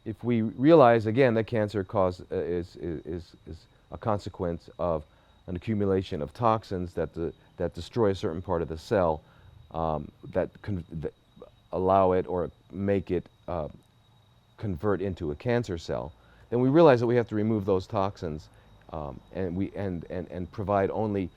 if we realize again that cancer is a consequence of an accumulation of toxins that destroy a certain part of the cell, that allow it or make it convert into a cancer cell, then we realize that we have to remove those toxins, and provide only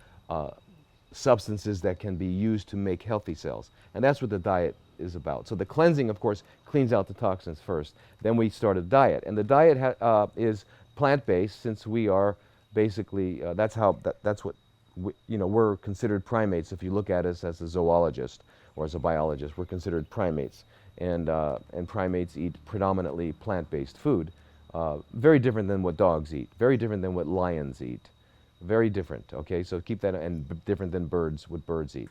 substances that can be used to make healthy cells. And that's what the diet is about. So the cleansing, of course, cleans out the toxins first. Then we start a diet. And the diet is plant-based, since we are basically, that's what, we're considered primates. If you look at us as a zoologist or as a biologist, we're considered primates. And primates eat predominantly plant-based food. Very different than what dogs eat, very different than what lions eat. Very different, okay? So keep that, and different than birds, what birds eat.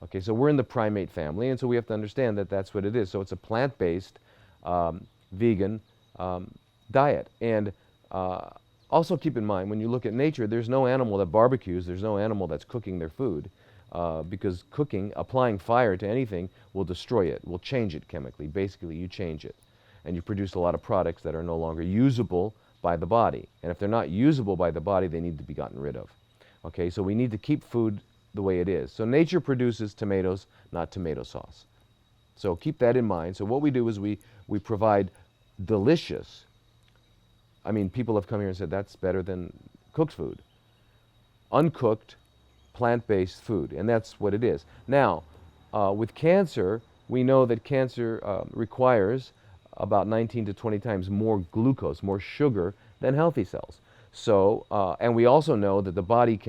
Okay, so we're in the primate family, and so we have to understand that that's what it is. So it's a plant-based, vegan diet. And also keep in mind, when you look at nature, there's no animal that barbecues, there's no animal that's cooking their food, because applying fire to anything will destroy it, will change it chemically. Basically, you change it. And you produce a lot of products that are no longer usable by the body. And if they're not usable by the body, they need to be gotten rid of. Okay, so we need to keep food the way it is. So nature produces tomatoes, not tomato sauce. So keep that in mind. So what we do is we provide delicious, people have come here and said that's better than cooked food. Uncooked, plant-based food, and that's what it is. Now, with cancer, we know that cancer requires about 19 to 20 times more glucose, more sugar than healthy cells. So, and we also know that the body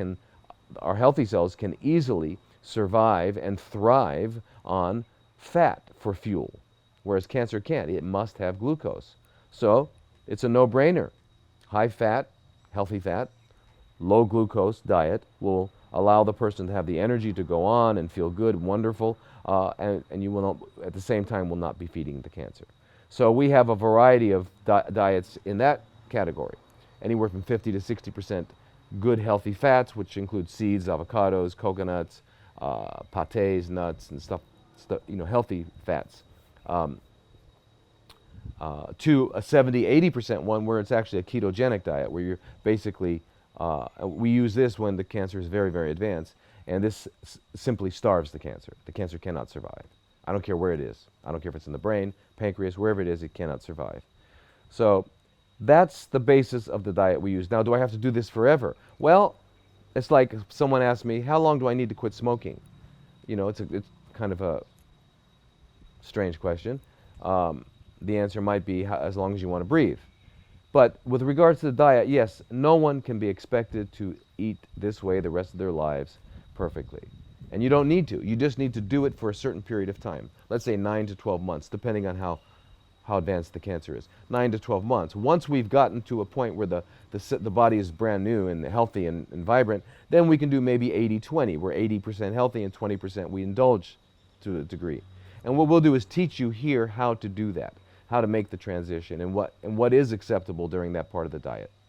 our healthy cells can easily survive and thrive on fat for fuel, whereas cancer can't. It must have glucose. So, it's a no-brainer. High fat, healthy fat, low glucose diet will allow the person to have the energy to go on and feel good, wonderful, and you will not, at the same time, will not be feeding the cancer. So we have a variety of diets in that category, anywhere from 50 to 60% good healthy fats, which include seeds, avocados, coconuts, pâtés, nuts, and stuff, healthy fats, to a 70–80% one where it's actually a ketogenic diet, where you're basically, we use this when the cancer is very, very advanced, and this simply starves the cancer. The cancer cannot survive. I don't care where it is. I don't care if it's in the brain, pancreas, wherever it is, it cannot survive. So that's the basis of the diet we use. Now, do I have to do this forever? Well, it's like someone asked me, how long do I need to quit smoking? It's kind of a strange question. The answer might be as long as you want to breathe. But with regards to the diet, yes, no one can be expected to eat this way the rest of their lives perfectly. And you don't need to. You just need to do it for a certain period of time. Let's say 9 to 12 months, depending on how advanced the cancer is. 9 to 12 months. Once we've gotten to a point where the body is brand new and healthy and vibrant, then we can do maybe 80–20, where 80% healthy and 20% we indulge to a degree. And what we'll do is teach you here how to do that, how to make the transition, and what is acceptable during that part of the diet.